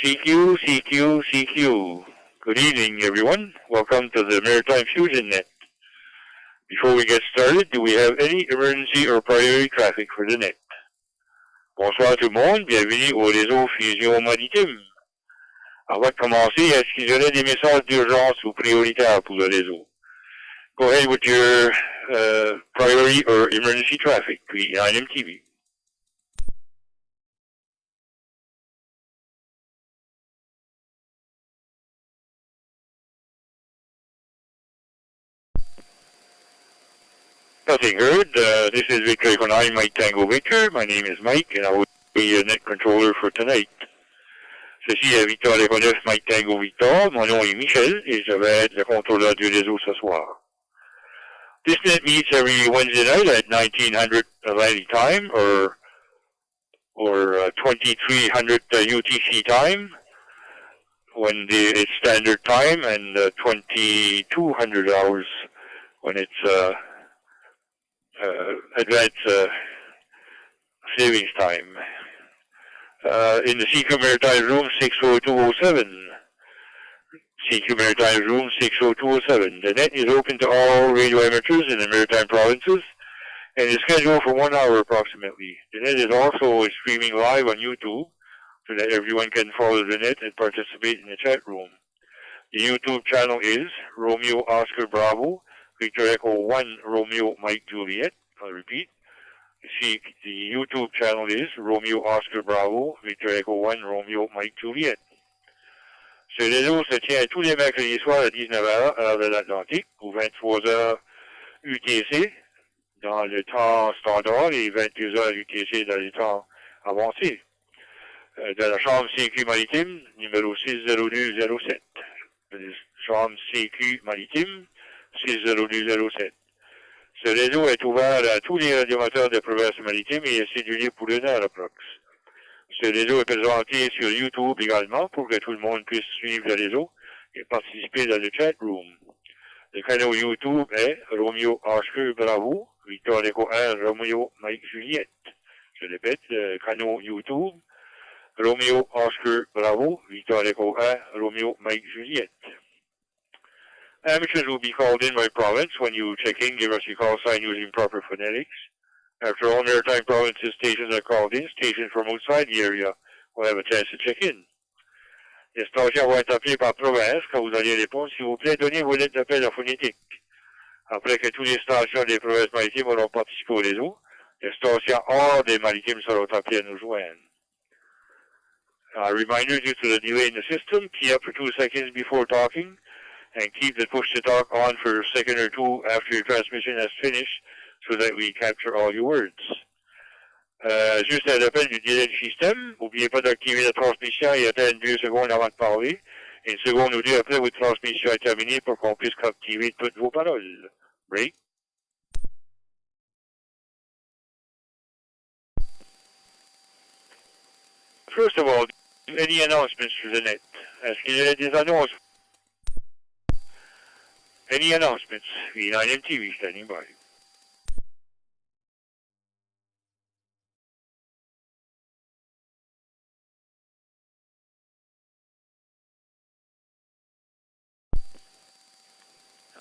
CQ, CQ, CQ. Good evening, everyone. Welcome to the Maritime Fusion Net. Before we get started, do we have any emergency or priority traffic for the net? Bonsoir tout le monde, bienvenue au réseau Fusion Maritime. Avant de commencer, est-ce qu'il y aurait des messages d'urgence ou prioritaires pour le réseau? Go ahead with your priority or emergency traffic, puis IMTV. Nothing heard. This is Victor Echo 9, Mike Tango Victor. My name is Mike, and I will be your net controller for tonight. Ceci est Victor Echo 9, Mike Tango Victor. Mon nom est Michel, et je vais être le contrôleur du réseau ce soir. This net meets every Wednesday night at 1900 Atlantic time, or 2300 UTC time, when it's standard time, and 2200 hours when it's advanced savings time. In the CQ Maritime Room 60207. CQ Maritime Room 60207. The net is open to all radio amateurs in the Maritime provinces and is scheduled for 1 hour approximately. The net is also streaming live on YouTube so that everyone can follow the net and participate in the chat room. The YouTube channel is Romeo Oscar Bravo, Victor Echo 1 Romeo Mike Juliet. I'll repeat. The YouTube channel is Romeo Oscar Bravo, Victor Echo 1 Romeo Mike Juliet. Ce réseau se tient tous les mercredis soirs à 19h à l'heure de l'Atlantique, ou 23h UTC dans le temps standard et 22h UTC dans le temps avancé. De la chambre CQ Maritime, numéro 60207. Chambre CQ Maritime, 60207. Ce réseau est ouvert à tous les radiomoteurs de province maritime et est cédulé pour 1 heure approx. Ce réseau est présenté sur YouTube également pour que tout le monde puisse suivre le réseau et participer dans le chat room. Le canal YouTube est Romeo Oscar Bravo, Victor Echo 1 Romeo Mike Juliette. Je répète, le canal YouTube Romeo Oscar Bravo, Victor Echo 1 Romeo Mike Juliette. Amateurs will be called in by province. When you check in, give us your call sign using proper phonetics. After all Maritime provinces stations are called in, stations from outside the area will have a chance to check in. Les stations vont être appelées par province. Quand vous allez répondre, s'il vous plaît, donnez vos lettres d'appel en phonétique. Après que toutes les stations des provinces maritimes auront participé au réseau, les stations hors des maritimes seront appelées à nous joindre. A reminder, due to the delay in the system, key up for 2 seconds before talking, and keep the push-to-talk on for a second or two after your transmission has finished so that we capture all your words. Juste à l'appel du délai du système, n'oubliez pas d'activer la transmission et attendre 2 secondes avant de parler. 1 seconde ou 2 après votre transmission est terminée pour qu'on puisse captiver toutes vos paroles. Break. First of all, any announcements for the net? Est-ce qu'il y a des annonces? Any announcements? V9MTV standing by.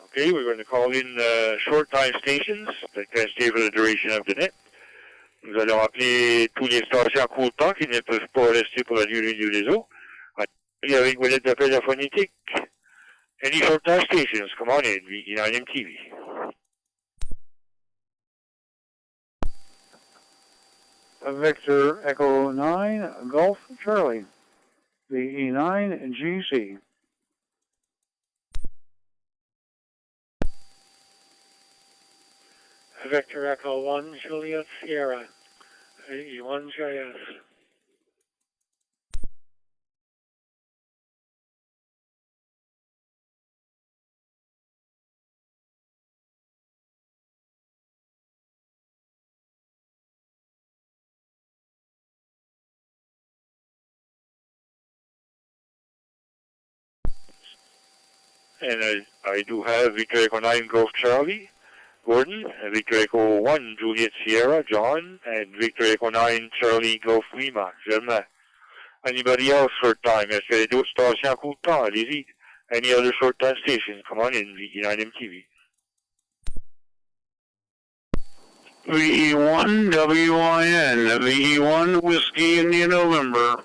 Okay, we're going to call in short time stations that can stay for the duration of the net. Nous allons appeler tous les stations à court temps qui ne peuvent pas rester pour la durée du réseau. Avec vos lettres d'appel à phonétique. Any short time stations, come on in, V9MTV. Victor Echo 9, Golf Charlie, VE9 GC. Victor Echo 1, Juliet Sierra, VE1JS. And I do have Victor Echo 9 Golf Charlie, Gordon, Victor Echo 1 Juliet Sierra, John, and Victor Echo 9 Charlie Golf Lima, Germain. Anybody else short time? Est-ce qu'il y a d'autres stations à court temps? Allez-y. Any other short time station? Come on in, VE9MTV. VE1 WIN, VE1 Whiskey India November.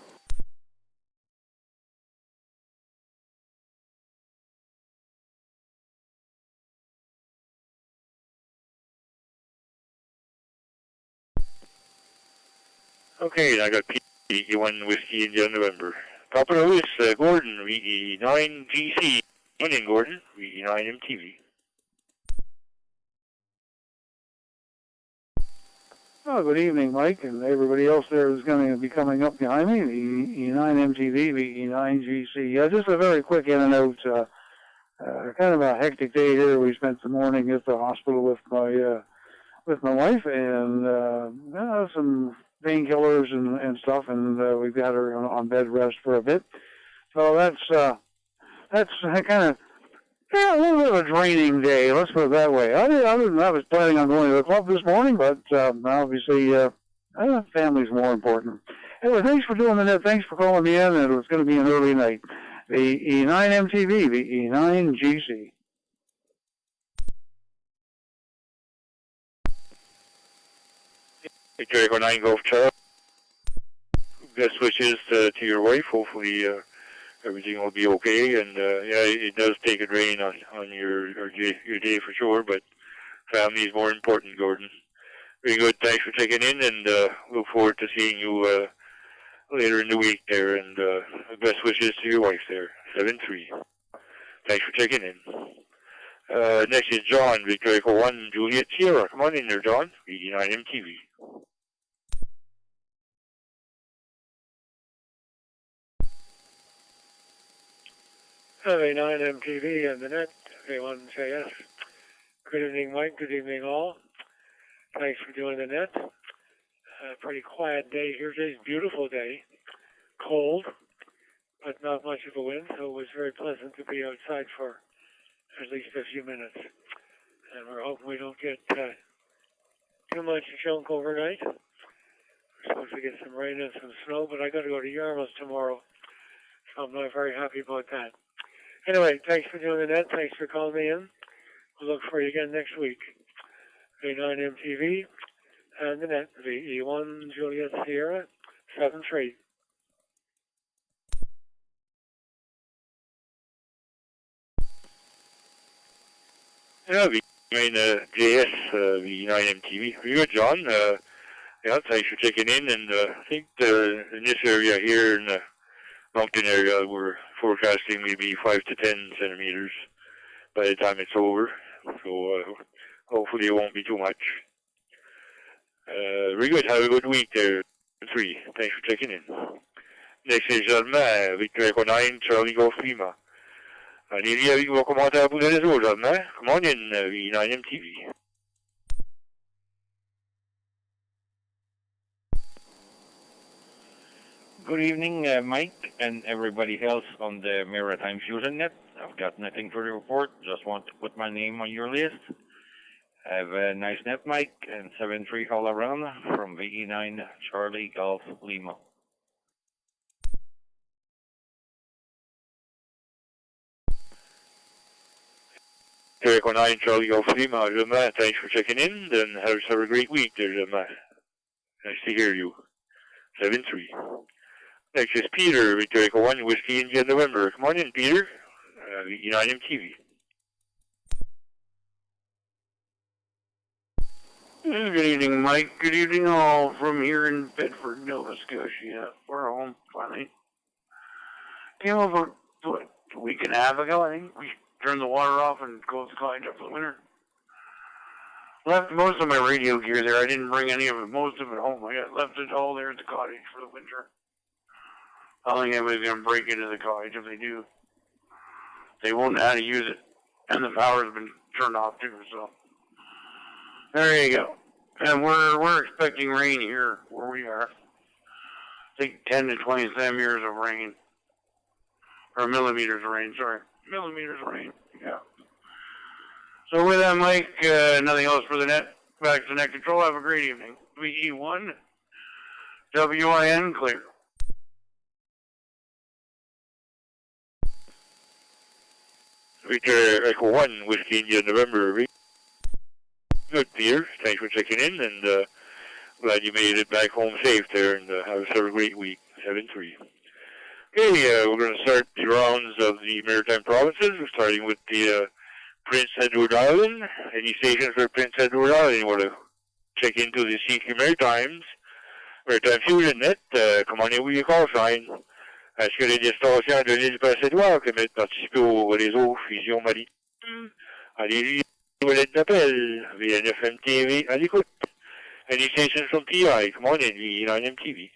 Okay, I got VE1 Whiskey India November. Top of the list, Gordon, VE9GC. Come on in, Gordon, VE9MTV. Oh, good evening, Mike, and everybody else there who's going to be coming up behind me, the E9MTV, the E9GC. Just a very quick in and out, kind of a hectic day here. We spent the morning at the hospital with my wife, and some painkillers and stuff, and we've got her on bed rest for a bit. So that's kind of a little bit of a draining day, let's put it that way. I was planning on going to the club this morning, but obviously family's more important. Anyway, thanks for doing the net. Thanks for calling me in, and it was going to be an early night. The E9MTV, the E9GC. Victor Echo 9 Golf Charlie. Best wishes to your wife. Hopefully everything will be okay. And yeah, it does take a drain on your day for sure, but family is more important, Gordon. Very good. Thanks for checking in, and look forward to seeing you later in the week there. And best wishes to your wife there. 7-3. Thanks for checking in. Next is John, Victor Echo 1, Juliet Sierra. Come on in there, John. VE9MTV. VE9MTV and the net, V1JS. Good evening, Mike. Good evening, all. Thanks for doing the net. Pretty quiet day here. Today's a beautiful day. Cold, but not much of a wind, so it was very pleasant to be outside for at least a few minutes. And we're hoping we don't get too much junk overnight. We're supposed to get some rain and some snow, but I got to go to Yarmouth tomorrow, so I'm not very happy about that. Anyway, thanks for doing the net. Thanks for calling me in. We'll look for you again next week. V9MTV and the net, VE1 Juliet Sierra 7-3. Yeah, JS, VE9MTV. Very good, John. Yeah, thanks for checking in. And I think in this area here in the mountain area, we're forecasting maybe 5 to 10 centimeters by the time it's over. So hopefully it won't be too much. Very good. Have a good week there. 3. Thanks for checking in. Next is Allemand, Victor Echo 9, Charlie Golf Lima. Allez-y avec vos commentaires pour les réseaux, Allemand. Come on in, VE9MTV. Good evening, Mike, and everybody else on the Maritime Fusion Net. I've got nothing to report. Just want to put my name on your list. Have a nice net, Mike, and 7-3 all around from VE9 Charlie Golf Lima. Echo 9 Charlie Golf Lima, Allemand. Thanks for checking in, and have a great week there, Allemand. Nice to hear you. 7-3. Next is Peter, Victor Echo 1, Whiskey India November. Come on in, Peter. VE9MTV. Good evening, Mike. Good evening, all from here in Bedford, Nova Scotia. We're home, finally. Came over, a week and a half ago, I think. We turned the water off and closed the cottage up for the winter. Left most of my radio gear there. I didn't bring any of it, most of it home. I left it all there at the cottage for the winter. I don't think anybody's going to break into the cottage. If they do, they won't know how to use it. And the power's been turned off too, so. There you go. And we're expecting rain here where we are. I think 10 to 20 centimeters of rain. Or millimeters of rain, sorry. Millimeters of rain, yeah. So with that, Mike, nothing else for the net. Back to net control. Have a great evening. VE1, WIN, clear. Victor Echo 1, Whiskey India November. Good, Peter. Thanks for checking in, and glad you made it back home safe there, and have a great week. 7-3. Okay, we're going to start the rounds of the Maritime Provinces. We're starting with the Prince Edward Island. Any stations for Prince Edward Island you want to check into the CQ Maritime Fusion Net? Come on in with your call sign. Est-ce que les distanciens de l'île Prince-Édouard qui mettent participer au réseau Fusion Maritime? Allez-y, wallet d'appel, VNFM TV à l'écoute. Any stations from PI, come on in, V9M TV.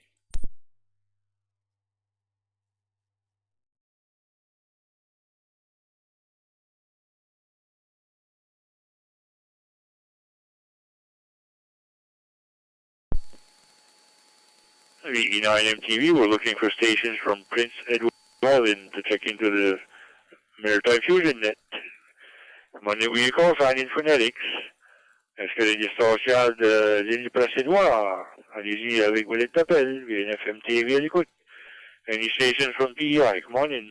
V9M TV, we're looking for stations from Prince Edward Island to check into the Maritime Fusion Net. Come on in with your call sign in phonetics. Est-ce que les distanciens de l'île Prince-Édouard? Allez-y avec wallet d'appel, VNFM TV à l'écoute. Any stations from PEI, come on in.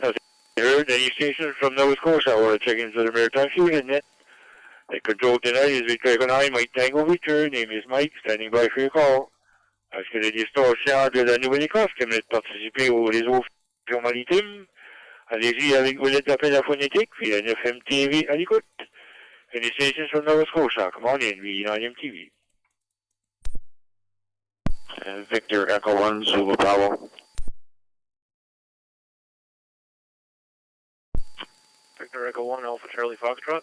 Has heard any stations from Nova Scotia or check into the Maritime Fusion Net? The control tonight is Victor Echo 9, Mike Tango Victor. Name is Mike, standing by for your call. Est-ce que les distanciens de la Nouvelle-Écosse qui aimeraient participer au réseau Fusion Maritime? Allez-y avec wallet d'appel à phonétique, VNFM TV à l'écoute. Any stations from Nova Scotia, come on in, V9M TV. Victor Echo 1, Zulu Bravo. Victor Echo 1, Alpha Charlie Foxtrot.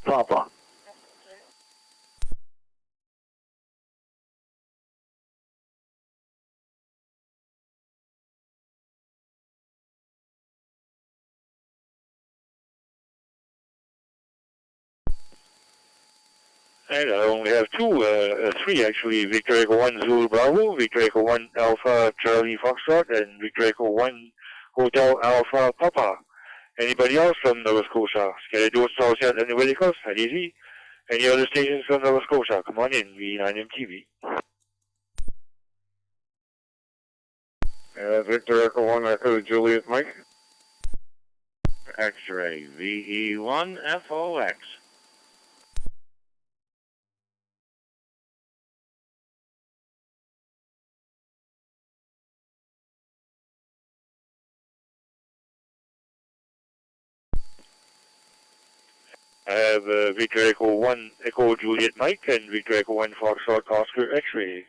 Papa. And I only have three actually. Victor Echo 1 Zulu Bravo, Victor Echo 1 Alpha Charlie Foxtrot, and Victor Echo 1 Hotel Alpha Papa. Anybody else from Nova Scotia? Est-ce qu'il y a d'autres stations de la Nouvelle-Écosse? Allez-y. Any other stations from Nova Scotia? Come on in, V9M TV. Victor Echo 1 Echo Juliet Mike. X-ray, VE1FOX. I have Victor Echo 1 Echo Juliet Mike and Victor Echo 1 Foxtrot Oscar X-ray.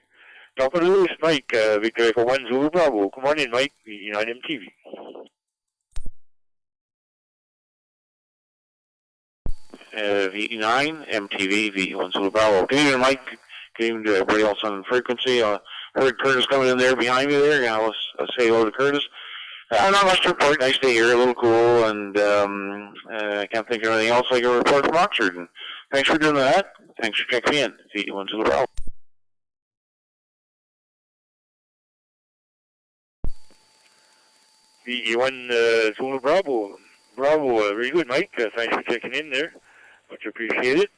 Top of the list, Mike, Victor Echo 1 Zulu Bravo. Come on in, Mike, V9M TV. VE9, MTV, VE1 Zulu Bravo. Good evening, Mike. Good evening to everybody else on frequency. Heard Curtis coming in there behind me there. Let's say hello to Curtis. Not much to report. Nice day here, a little cool, and I can't think of anything else like a report from Oxford. And thanks for doing that. Thanks for checking me in. VE1 Zulu Bravo. VE1 Zulu Bravo. Bravo, very good, Mike. Thanks for checking in there. Much appreciated.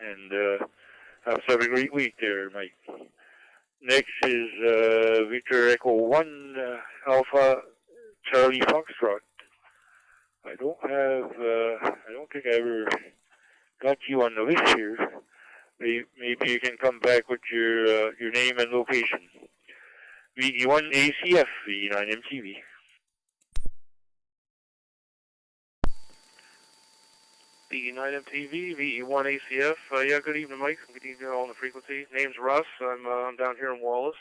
And have a great week there, Mike. Next is Victor Echo 1 Alpha Charlie Foxtrot. I don't think I ever got you on the list here. Maybe you can come back with your name and location. VE1 ACF, V9M TV. VE9 MTV, VE1 ACF. Yeah, good evening, Mike. Good evening all on the frequency. Name's Russ. I'm down here in Wallace.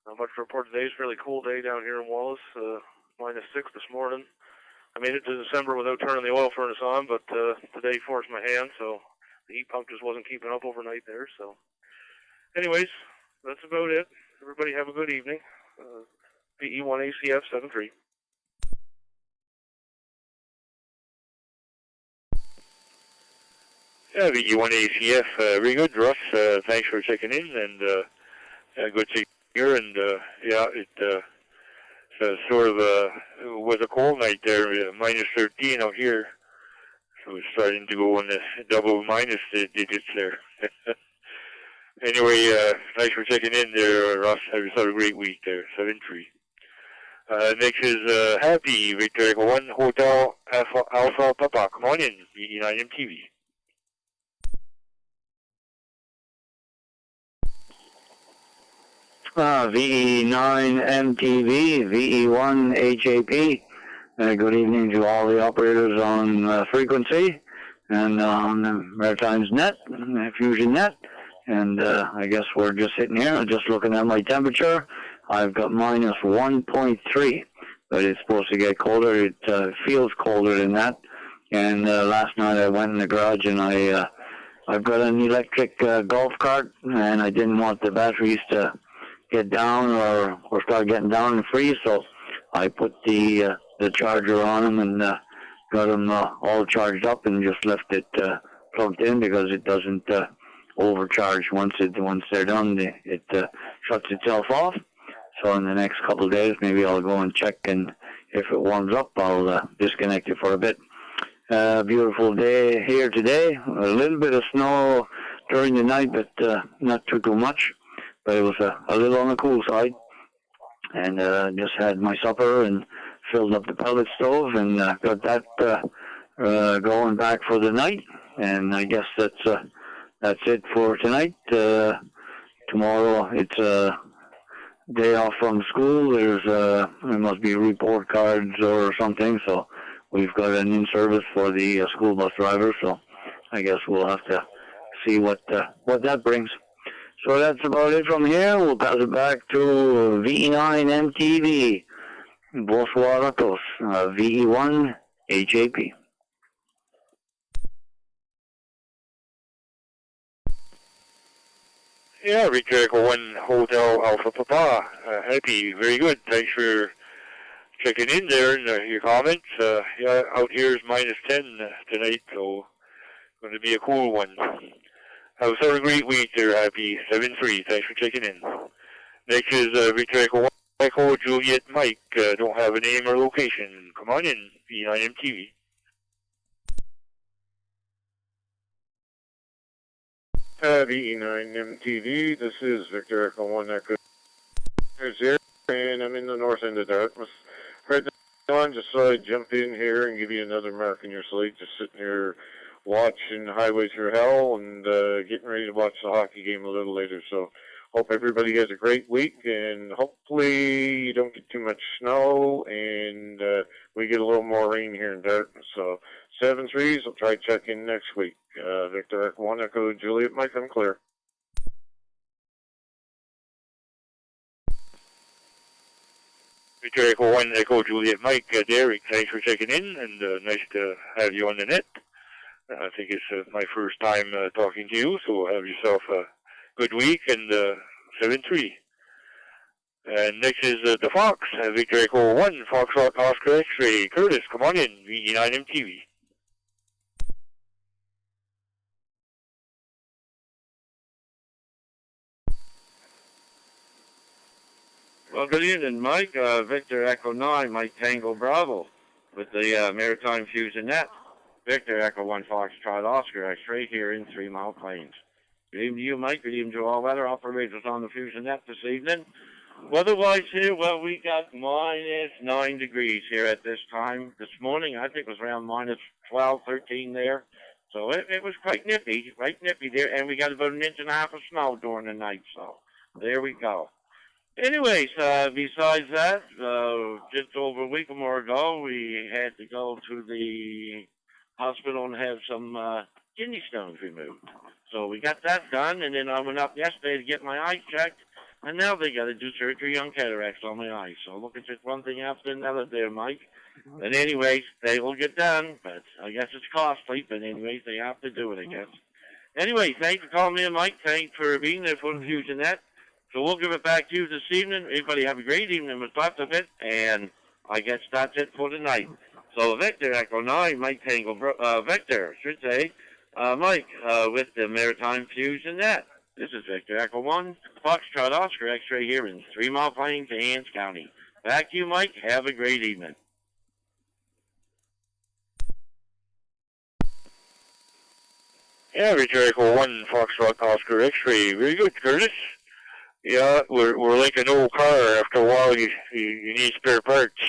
Not much to report today. It's a fairly cool day down here in Wallace. -6 this morning. I made it to December without turning the oil furnace on, but today forced my hand, so the heat pump just wasn't keeping up overnight there. So, anyways, that's about it. Everybody have a good evening. VE1 ACF 73. Yeah, VE1 ACF, very good, Russ. Thanks for checking in, and good to hear. And yeah, it sort of was a cold night there, -13 out here. So it's starting to go in the double minus digits there. Anyway, thanks for checking in there, Ross. Have yourself a great week there, 7-3. Next is Happy, Victor Echo 1, Hotel Alpha Papa. Come on in, VE9 MTV. VE9 MTV, VE1 HAP. Good evening to all the operators on frequency and on the Maritime Fusion Net. And I guess we're just sitting here, just looking at my temperature. I've got minus 1.3, but it's supposed to get colder. It feels colder than that. And last night I went in the garage and I've got an electric golf cart, and I didn't want the batteries to get down or start getting down and freeze, so I put the charger on them and got them all charged up and just left it plugged in because it doesn't overcharge once they're done. It shuts itself off. So in the next couple of days, maybe I'll go and check, and if it warms up, I'll disconnect it for a bit. Beautiful day here today. A little bit of snow during the night, but not too much. But it was a little on the cool side. And just had my supper and filled up the pellet stove and got that going back for the night. And I guess that's it for tonight. Tomorrow it's a day off from school. There must be report cards or something. So we've got an in-service for the school bus drivers. So I guess we'll have to see what that brings. So that's about it from here. We'll pass it back to VE9 MTV. Bonsoir à tous. VE1 HAP. Yeah, Victor Echo 1, Hotel Alpha Papa. Happy, very good. Thanks for checking in there and your comments. Yeah, out here is minus 10 tonight, so going to be a cool one. Have a great week there, Happy. 7-3. Thanks for checking in. Next is Victor Echo 1, Echo Juliet Mike. Don't have a name or location. Come on in, VE9 MTV. VE9 MTV. This is Victor Echo 1 Echo here, and I'm in the north end of Dartmouth. Right now, just thought I'd jump in here and give you another mark in your slate. Just sitting here watching Highway Through Hell and getting ready to watch the hockey game a little later. So hope everybody has a great week, and hopefully you don't get too much snow and we get a little more rain here in Dartmouth. So 7-3s, I'll try to check in next week. Victor Echo 1 Echo Juliet Mike, I'm clear. Victor Echo 1, Echo Juliet Mike. Derek, thanks for checking in, and nice to have you on the net. I think it's my first time talking to you, so have yourself a good week, and 7-3. And next is the Fox, Victor Echo 1, Fox Oscar X-Ray. Curtis, come on in, VE9 MTV. Well, good evening, Mike. Victor Echo 9, Mike Tango Bravo, with the Maritime Fusion Net. Victor Echo 1 Foxtrot Oscar X-Ray here in 3 Mile Plains. Good evening to you, Mike. Good evening to all weather operators on the Fusion Net this evening. Weather-wise here, well, we got minus 9 degrees here at this time. This morning, I think it was around minus 12, 13 there. So it was quite nippy there. And we got about 1.5 inches of snow during the night. So there we go. Anyways, besides that, just over a week or more ago, we had to go to the hospital and have some kidney stones removed. So we got that done, and then I went up yesterday to get my eyes checked, and now they got to do surgery on cataracts on my eyes. So look at just one thing after another there, Mike. But anyways, they will get done, but I guess it's costly, but anyways, they have to do it, I guess. Anyway, thanks for calling me, Mike. Thanks for being there for the Fusion Net. So we'll give it back to you this evening. Everybody have a great evening with lots of it, and I guess that's it for tonight. So Victor Echo 9, Mike Tango, Victor, should say, Mike, with the Maritime Fusion Net. This is Victor Echo 1, Foxtrot Oscar X-Ray here in 3 Mile Plains, Annes County. Back to you, Mike. Have a great evening. Yeah, Victor Echo 1, Foxtrot, Oscar X-ray. Very good, Curtis. Yeah, we're like an old car. After a while, you need spare parts.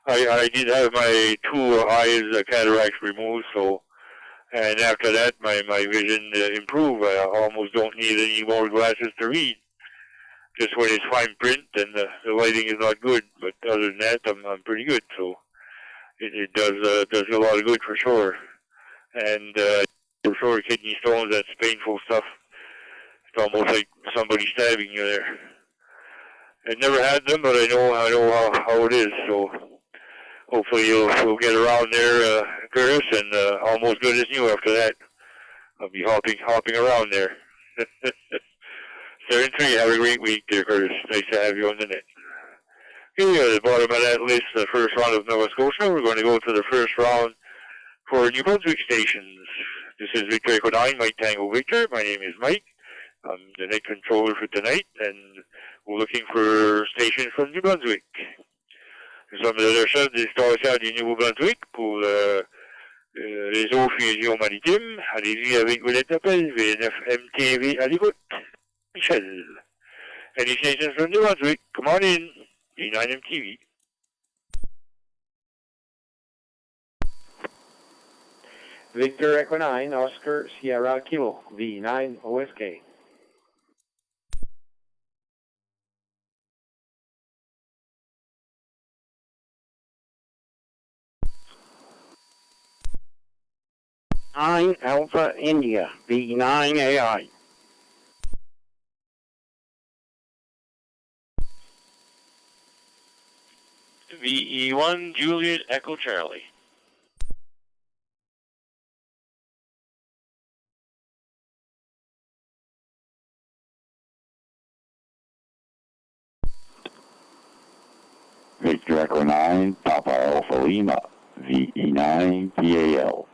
I did have my 2 eyes cataracts removed, so, and after that, my vision improved. I almost don't need any more glasses to read. Just when it's fine print and the lighting is not good, but other than that, I'm pretty good. So it does a lot of good for sure. And for sure, kidney stones, that's painful stuff. It's almost like somebody stabbing you there. I never had them, but I know how it is. So hopefully we'll get around there, Curtis, and almost good as new after that. I'll be hopping around there. 7-3, have a great week there, Curtis. Nice to have you on the net. Here at the bottom of that list, the first round of Nova Scotia. We're going to go to the first round for New Brunswick stations. This is Victor Echo 9, Mike Tango Victor. My name is Mike. I'm the net controller for tonight, and we're looking for stations from New Brunswick. Nous sommes à la recherche des stations du Nouveau-Brunswick pour le réseau Fusion Maritime. Allez-y avec vos lettres d'appel, V9MTV à l'écoute. Michel. Any stations from New Brunswick, come on in. V9MTV. Victor Echo 9, Oscar Sierra Kilo, V9 OSK. Alpha India, V9 AI. VE1 Juliet Echo Charlie. Victor Echo 9, Papa Alpha Lima, VE9 PAL.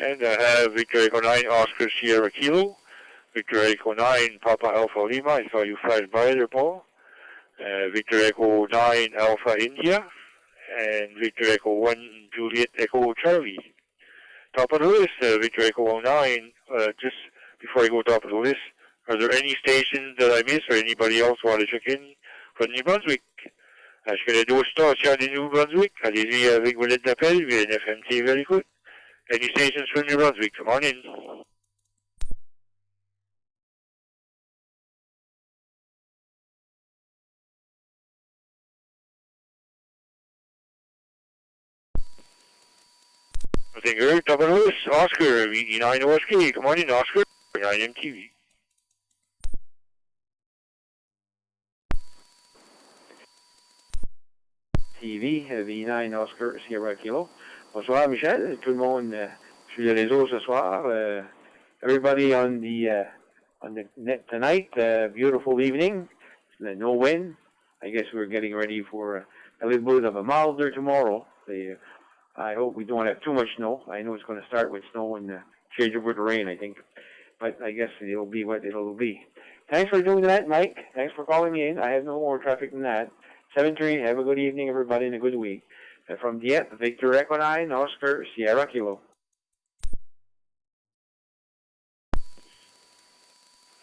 And I have Victor Echo 9, Oscar Sierra Kilo. Victor Echo 9, Papa Alpha Lima. I saw you flash by there, Paul. Victor Echo 9, Alpha India. And Victor Echo 1, Juliet Echo Charlie. Top of the list, Victor Echo 9. Just before I go top of the list, are there any stations that I missed or anybody else want to check in from New Brunswick? Est-ce que les 12 stations du New Brunswick? Allez-y avec vos lettres d'appel, VNFMT, very good. Any stations from New Brunswick, come on in. Nothing heard, top of the list, Oscar, VE9 OSK, come on in, Oscar, 9MTV. TV, V9 Oscar Sierra Kilo. Bonsoir Michel, tout le monde sur le réseau ce soir. Everybody on the net tonight, beautiful evening, no wind. I guess we're getting ready for a little bit of a milder tomorrow. I hope we don't have too much snow. I know it's going to start with snow and change over to rain, I think. But I guess it'll be what it'll be. Thanks for doing that, Mike. Thanks for calling me in. I have no more traffic than that. 7-3, have a good evening, everybody, and a good week. From Dieppe, Victor Echo 9, Oscar Sierra Kilo.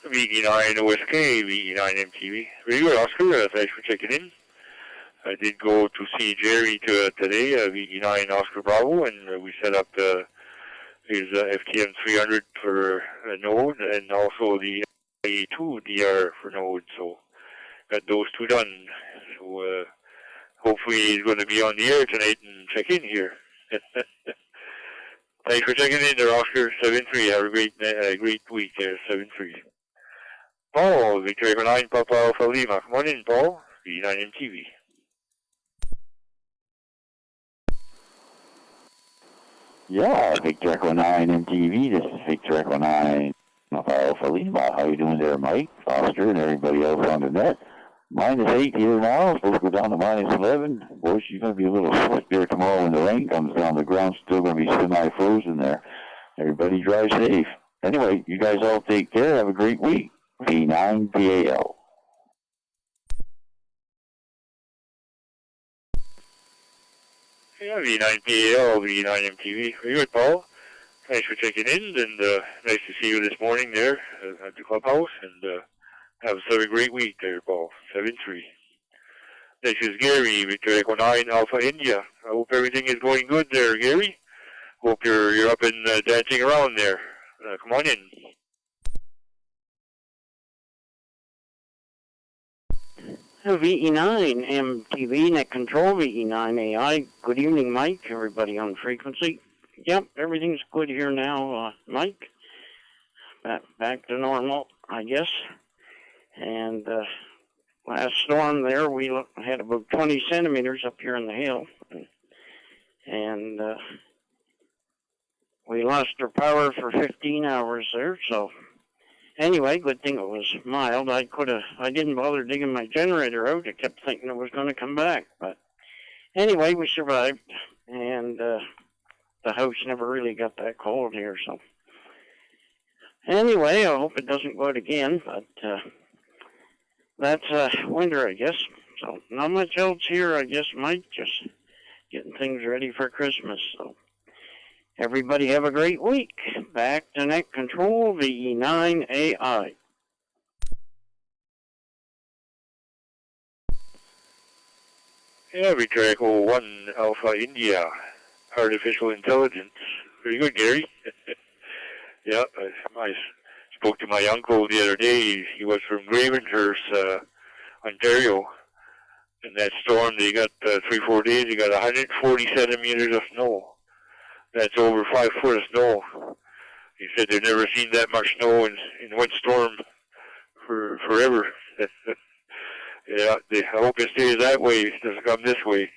VE9 OSK, VE9 MTV. Very good, Oscar. Thanks for checking in. I did go to see Jerry today, VE9 Oscar Bravo, and we set up his FTM 300 for Node and also the A2 DR for Node. So got those two done. So hopefully he's going to be on the air tonight and check in here. Thanks for checking in there, Oscar. 7-3. Have a great week there, 7-3. Paul, Victor Echo 9, Papa Alpha Lima. Come on in, Paul. V9 MTV. Yeah, Victor Echo 9 MTV. This is Victor Echo 9, Papa Alpha Lima. How you doing there, Mike, Foster, and everybody else on the net? -8 here now, supposed to go down to -11. Boy, she's going to be a little slick there tomorrow when the rain comes down. The ground's still going to be semi-frozen there. Everybody drive safe. Anyway, you guys all take care. Have a great week. V9PAL. Yeah, V9PAL, V9MTV. Very good, Paul. Thanks for checking in, and nice to see you this morning there at the clubhouse, and have a great week there, Paul. 7-3. This is Gary, Victor Echo 9 Alpha India. I hope everything is going good there, Gary. Hope you're up and dancing around there. Come on in. VE9 MTV Net Control VE9 AI. Good evening, Mike. Everybody on frequency. Yep, everything's good here now, Mike. Back to normal, I guess. And last storm there, we had about 20 centimeters up here in the hill. And we lost our power for 15 hours there, so anyway, good thing it was mild. I didn't bother digging my generator out. I kept thinking it was going to come back. But anyway, we survived, and the house never really got that cold here. So anyway, I hope it doesn't go out again, but that's winter, I guess. So not much else here, I guess, Mike. Just getting things ready for Christmas. So everybody have a great week. Back to Net Control, VE9 AI. Yeah, Victor Echo 1 Alpha India. Artificial intelligence. Very good, Gary. Yeah, I spoke to my uncle the other day. He was from Gravenhurst, Ontario. In that storm, they got 3-4 days, they got 140 centimeters of snow. That's over 5 foot of snow. He said they've never seen that much snow in one storm for forever. Yeah, I hope it stays that way. It doesn't come this way.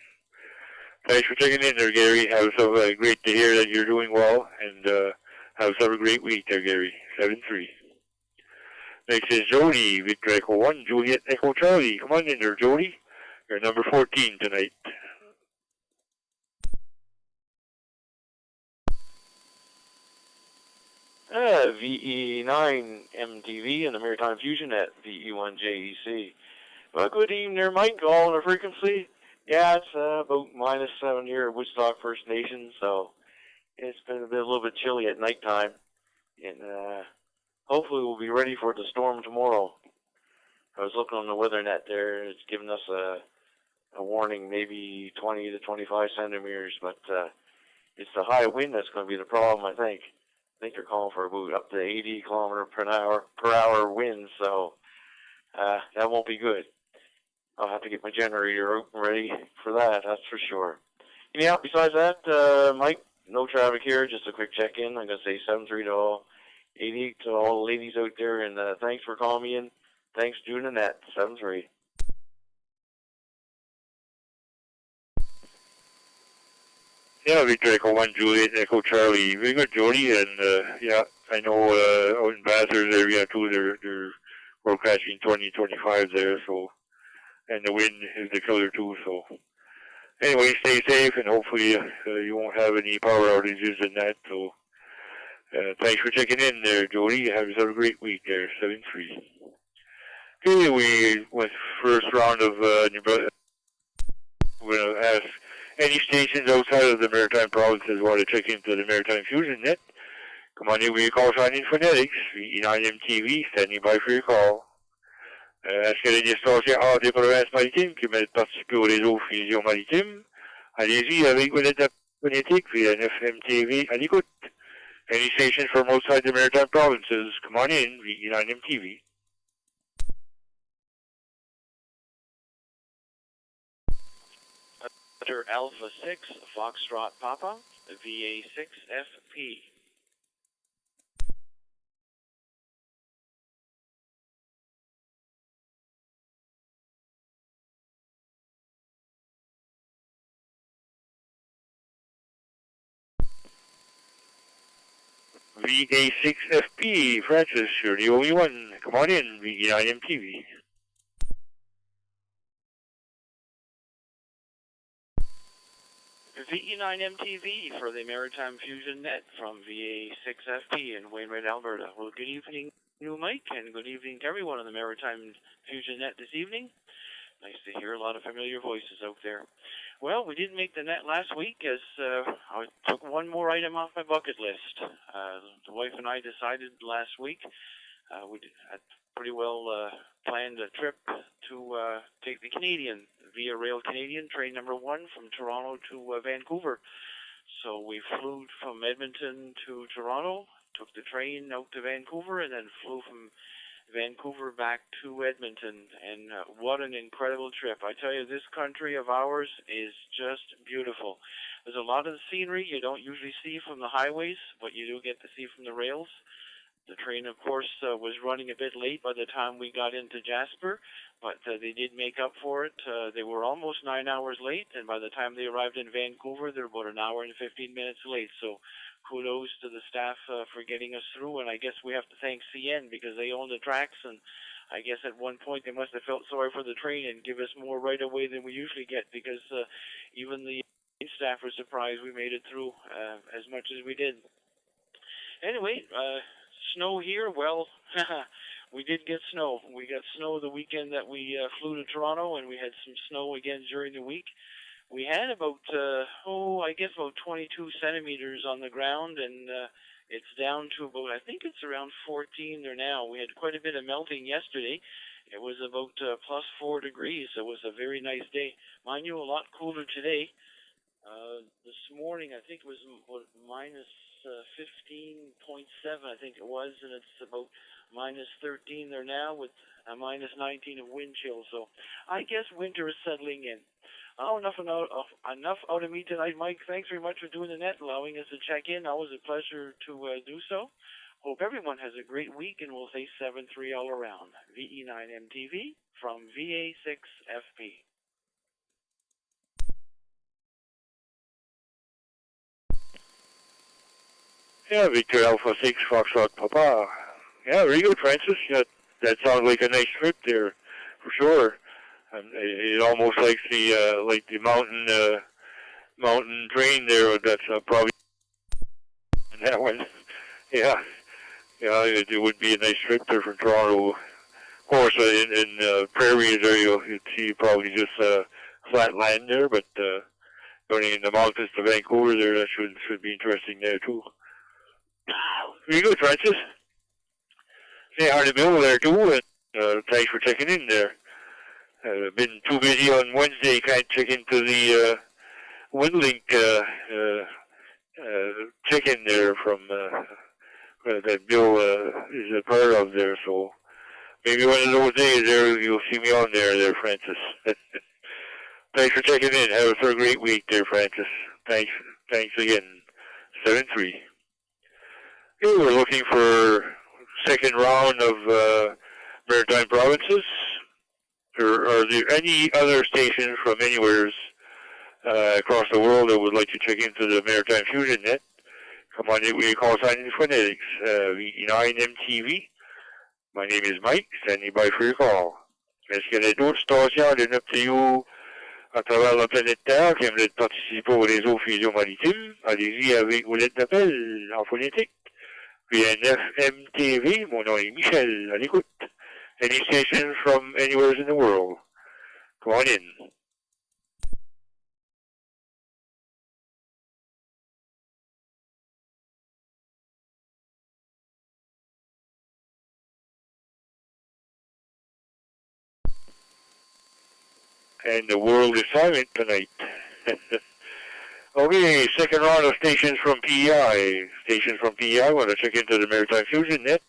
Thanks for checking in there, Gary. Have some great to hear that you're doing well, and have a great week there, Gary. 7-3. Next is Jody, Victor Echo 1, Juliet Echo Charlie. Come on in there, Jody. You're number 14 tonight. VE9 MTV and the Maritime Fusion Net VE1 JEC. Well, good evening there, Mike. All on the frequency. Yeah, it's about -7 here at Woodstock First Nation, so it's been a little bit chilly at nighttime. And hopefully we'll be ready for the storm tomorrow. I was looking on the weather net there. It's giving us a warning, maybe 20 to 25 centimeters, but it's the high wind that's going to be the problem, I think. I think they're calling for about up to 80 kilometer per hour wind, so that won't be good. I'll have to get my generator out and ready for that, that's for sure. Yeah, besides that, Mike, no traffic here, just a quick check-in. I'm going to say 7-3 to all, 88 to all the ladies out there, and thanks for calling me in. Thanks, June and Annette, 7-3. Yeah, Victor Echo 1, Juliet Echo Charlie. Very good, Jody. And yeah, I know out in Bathurst area too, they're forecasting 20-25 there. So, and the wind is the killer too. So, anyway, stay safe, and hopefully you won't have any power outages and that. So, thanks for checking in there, Jody. Have yourself a great week there. 7-3. Okay, we went first round of New Brunswick. We're going to ask any stations outside of the Maritime provinces want to check into the Maritime Fusion Net. Come on in with your call sign in phonetics. VE9MTV, standing by for your call. Est-ce que les distances hors des provinces maritimes qui veulent participer au réseau Fusion Maritime? Allez-y avec vos lettres phonétiques via 9MTV à l'écoute. Any stations from outside the Maritime provinces, come on in, VE9MTV. Alpha 6, Foxtrot Papa, VA6FP. VA6FP, Francis, you're the only one. Come on in, VE9MTV. VE9MTV for the Maritime Fusion Net from VA6FP in Wainwright, Alberta. Well, good evening. new Mike, and good evening to everyone on the Maritime Fusion Net this evening. Nice to hear a lot of familiar voices out there. Well, we didn't make the net last week as I took one more item off my bucket list. The wife and I decided last week we had pretty well planned a trip to take the Canadian, via Rail Canadian, train number 1 from Toronto to Vancouver. So we flew from Edmonton to Toronto, took the train out to Vancouver, and then flew from Vancouver back to Edmonton. And what an incredible trip. I tell you, this country of ours is just beautiful. There's a lot of the scenery you don't usually see from the highways, but you do get to see from the rails. The train, of course, was running a bit late by the time we got into Jasper, but they did make up for it. They were almost 9 hours late, and by the time they arrived in Vancouver, they were about an hour and 15 minutes late. So kudos to the staff for getting us through, and I guess we have to thank CN because they own the tracks, and I guess at one point they must have felt sorry for the train and give us more right away than we usually get, because even the staff were surprised we made it through as much as we did. Anyway, snow here, well, we did get snow. We got snow the weekend that we flew to Toronto, and we had some snow again during the week. We had about, I guess about 22 centimeters on the ground, and it's down to about, I think it's around 14 there now. We had quite a bit of melting yesterday. It was about plus 4 degrees. So it was a very nice day. Mind you, a lot cooler today. This morning, I think it was minus 15.7, I think it was, and it's about minus 13 there now with a minus 19 of wind chill. So I guess winter is settling in. Oh, enough out of me tonight, Mike. Thanks very much for doing the net, allowing us to check in. Always a pleasure to do so. Hope everyone has a great week, and we'll say 7-3 all around. VE9MTV from VA6FP. Yeah, Victor Alpha 6 Foxtrot Papa. Yeah, very good, Francis. Yeah, that sounds like a nice trip there, for sure. And it almost like the mountain train there. That's probably that one. Yeah, it would be a nice trip there from Toronto. Of course, in prairie there you'd see probably just flat land there, but going in the mountains to Vancouver there, that should be interesting there too. Very good, Francis. Say hi to Bill there too, and thanks for checking in there. Been too busy on Wednesday, can't check into the Windlink check-in there from that Bill is a part of there, so maybe one of those days there you'll see me on there, Francis. Thanks for checking in. Have a great week there, Francis. Thanks again. 7-3. Okay, we're looking for second round of Maritime Provinces. Are there any other stations from anywhere across the world that would like to check into the Maritime Fusion Net? Come on, we call sign in phonetics, VE9MTV. My name is Mike, standing by for your call. Est-ce qu'il y a d'autres stations de notre trio à travers la planète Terre qui aimeraient participer au réseau Fusion Maritime? Allez-y avec vos lettres d'appel en phonétique. VNFMTV, mon nom est Michel, à l'écoute. Any station from anywhere in the world. Come on in. And the world is silent tonight. Okay, second round of stations from PEI. Stations from PEI want to check into the Maritime Fusion Net.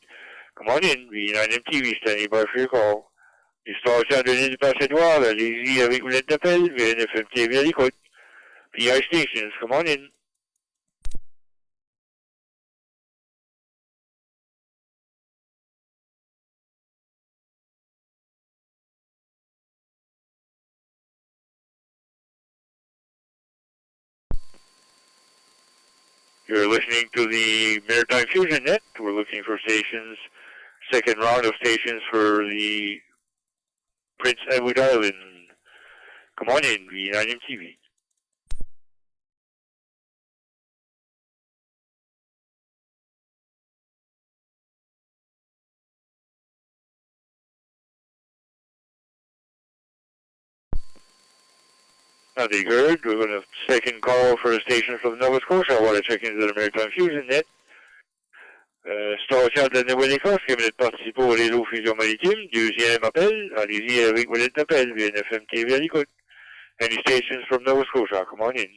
Come on in, VE9MTV, standing by for your call. Les stations de l'île du Passé-Noir, allez-y avec vos lettres d'appel, VNFMTV à l'écoute. PEI stations, come on in. You're listening to the Maritime Fusion Net. We're looking for stations, second round of stations for the Prince Edward Island. Come on in, VE9MTV. Nothing heard. We're going to second call for a station from Nova Scotia. I want to check into the Maritime Fusion Net. Station de Winnicott, qui venait de participer au réseau Fusion Maritime. Deuxième appel. Allez-y avec votre appel. VNFM TV à l'écoute. Any stations from Nova Scotia? Come on in.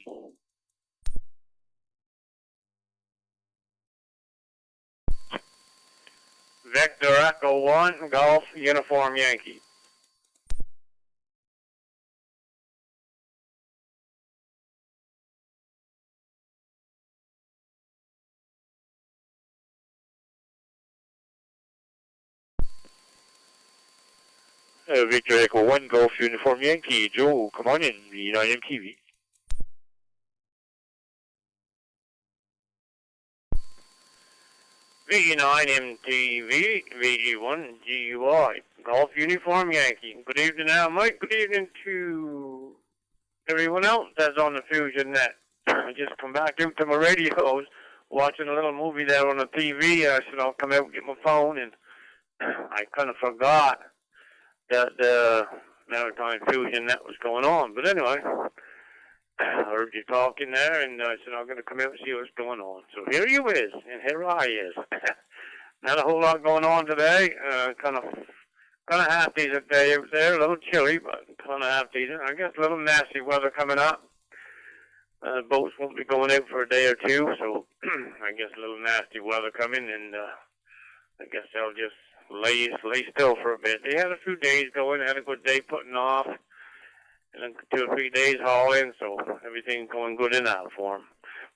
Victor Echo 1, Golf Uniform Yankee. Victor Echo 1, Golf Uniform Yankee. Joe, come on in. V9 MTV. V9 MTV, VG1 GUI, Golf Uniform Yankee. Good evening now, Mike. Good evening to everyone else that's on the Fusion Net. I just come back out to my radios, watching a little movie there on the TV. I said I'll come out and get my phone, and I kind of forgot that the Maritime Fusion Net was going on. But anyway, I heard you talking there, and I said I'm going to come out and see what's going on. So here you is, and here I is. Not a whole lot going on today. Kind of half decent day out there. A little chilly, but kind of half decent. I guess a little nasty weather coming up. Boats won't be going out for a day or two, so I guess a little nasty weather coming, and I guess they'll just lay still for a bit. They had a few days going, had a good day putting off, and then 2 or 3 days hauling, so everything's going good in that for them.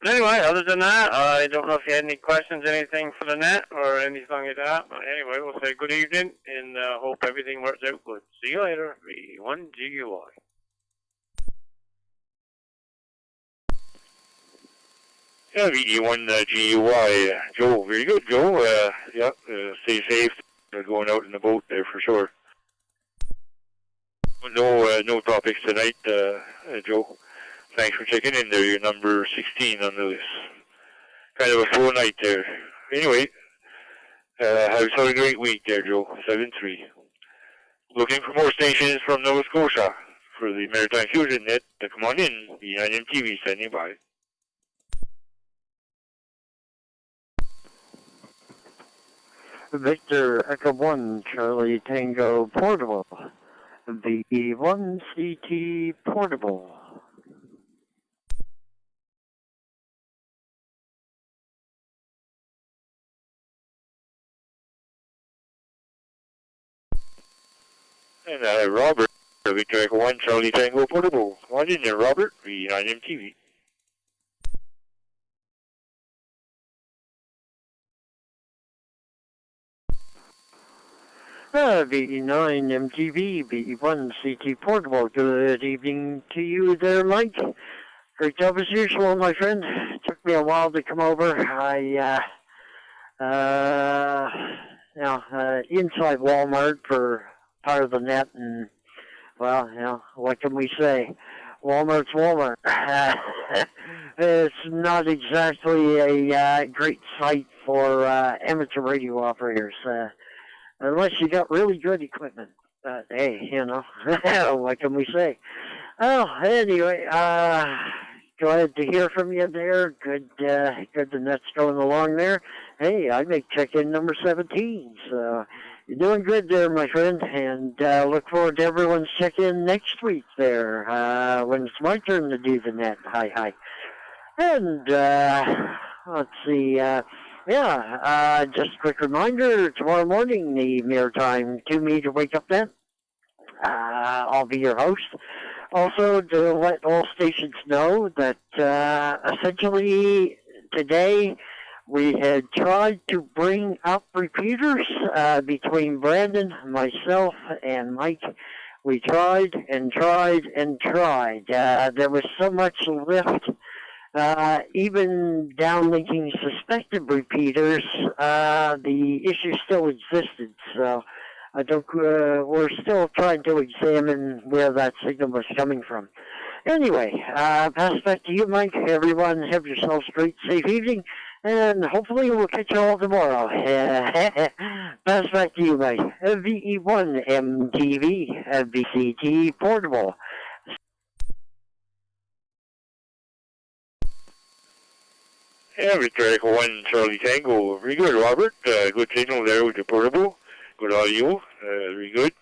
But anyway, other than that, I don't know if you had any questions, anything for the net, or anything like that. But anyway, we'll say good evening, and hope everything works out good. See you later, V1GUI. Yeah, VD1 GUI. Joe, very good, Joe. Yeah, stay safe. They're going out in the boat there for sure. No topics tonight, Joe. Thanks for checking in there. You're number 16 on the list. Kind of a full night there. Anyway, have yourself a great week there, Joe. 7-3. Looking for more stations from Nova Scotia for the Maritime Fusion Net. Come on in. V9 MTV standing by. Victor Echo 1, Charlie Tango Portable. V1CT Portable. And Robert, Victor Echo 1, Charlie Tango Portable. Come on in there, Robert. V9 MTV. V9 MTV, V1 CT Portable. Good evening to you there, Mike. Great job as usual, my friend. Took me a while to come over. Inside Walmart for part of the net, and, well, what can we say? Walmart's Walmart. It's not exactly a great site for amateur radio operators. Unless you got really good equipment. But hey, what can we say? Oh, anyway, glad to hear from you there. Good the net's going along there. Hey, I make check-in number 17, so you're doing good there, my friend, and look forward to everyone's check-in next week there, when it's my turn to do the net. Hi. And, let's see, just a quick reminder, tomorrow morning, the Maritime 2-meter wake-up net. I'll be your host. Also, to let all stations know that essentially today we had tried to bring up repeaters between Brandon, myself, and Mike. We tried and tried and tried. There was so much lift. Even downlinking suspected repeaters, the issue still existed. So I don't. We're still trying to examine where that signal was coming from. Anyway, pass back to you, Mike. Everyone, have yourselves a great, safe evening, and hopefully we'll catch you all tomorrow. Pass back to you, Mike. VE1 MTV, VCT Portable. Yeah, Victor Echo 1, Charlie Tango. Very good, Robert. Good signal there with the portable. Good audio. Very good.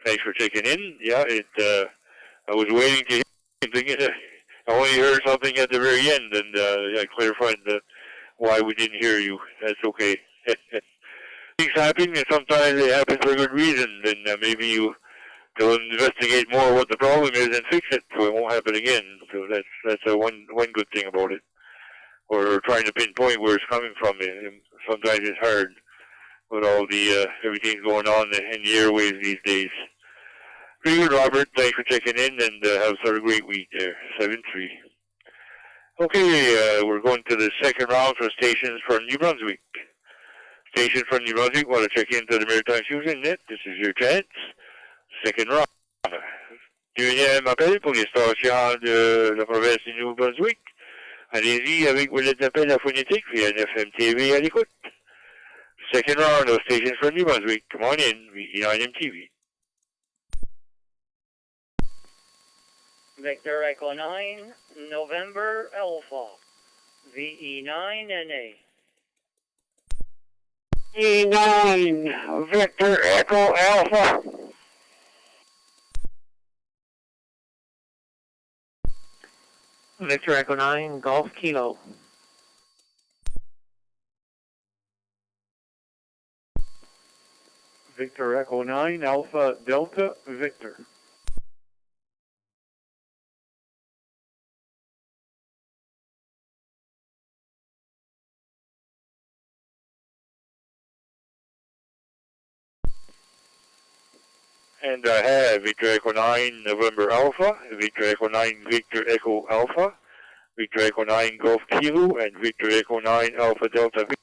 Thanks for checking in. Yeah, I was waiting to hear something. I only heard something at the very end, and I clarified why we didn't hear you. That's okay. Things happen, and sometimes they happen for a good reason, and maybe they'll investigate more what the problem is and fix it so it won't happen again. So that's one good thing about it. Or trying to pinpoint where it's coming from. And sometimes it's hard with all the everything going on in the airwaves these days. Pretty good, Robert. Thanks for checking in, and have a great week there. 7-3. Okay, we're going to the second round for stations from New Brunswick. Station from New Brunswick, want to check into the Maritime Fusion Net. This is your chance. Second round. Deuxième appel pour les stations de la province du Nouveau-Brunswick. Allez-y avec vos lettres d'appel à phonétique via FM TV à l'écoute. Second round of stations from New Brunswick. Come on in, VE9 MTV. Victor Echo 9, November Alpha, VE9NA. E9, Victor Echo Alpha. Victor Echo 9, Golf Kilo. Victor Echo 9, Alpha Delta Victor. And I have Victor Echo 9 November Alpha, Victor Echo 9 Victor Echo Alpha, Victor Echo 9 Golf Kilo, and Victor Echo 9 Alpha Delta Victor.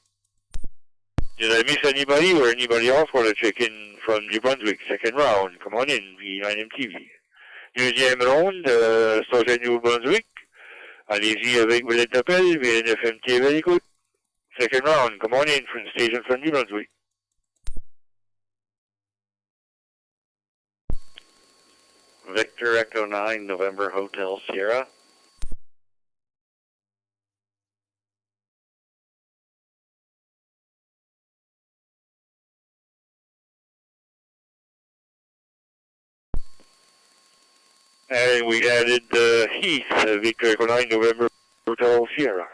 Did I miss anybody or anybody else want to check in from New Brunswick? Second round. Come on in, VE9 MTV. Deuxième round, station New Brunswick. Allez-y avec vos lettres d'appel, VNFM TV à l'écoute. Second round. Come on in from the station from New Brunswick. Victor Echo 9, November Hotel Sierra. And we added Heath, Victor Echo 9 November Hotel Sierra.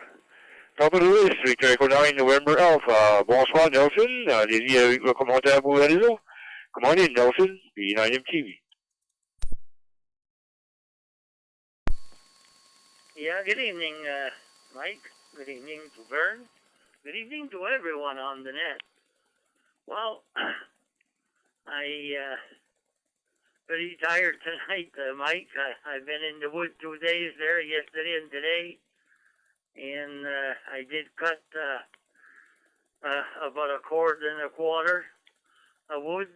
Top of the list, Victor Echo 9 November Alpha. Bonsoir Nelson, allez-y avec le commentaire pour la réseau. Come on in Nelson, VE9 MTV. Yeah, good evening, Mike. Good evening to Vern. Good evening to everyone on the net. Well, I pretty tired tonight, Mike. I've been in the wood 2 days there, yesterday and today, and I did cut about 1.25 cords of wood,